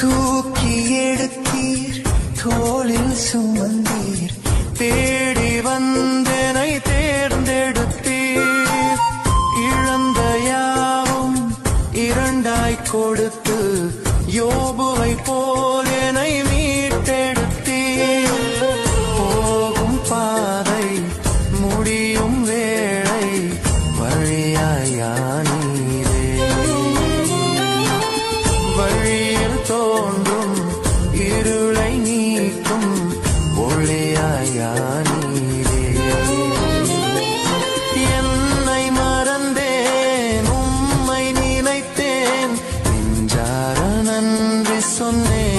தூக்கி எடுத்தீர் தோளில் சுமந்தீர் தேடி வந்தனை தேர்ந்தெடுத்தீர் இழந்த யாவும் இரண்டாய் கொடுத்து யோபுவை போல் என்னை மீட்டெடுத்தீர் போகும் பாதை முடியும் வேளை வழியாயானீரே வழியில் தோன்றும் இருளை நீக்கும் ஒளியாயானீரே என்னை மறந்தேன் உம்மை நினைத்தேன் நெஞ்சார நன்றி சொன்னேன்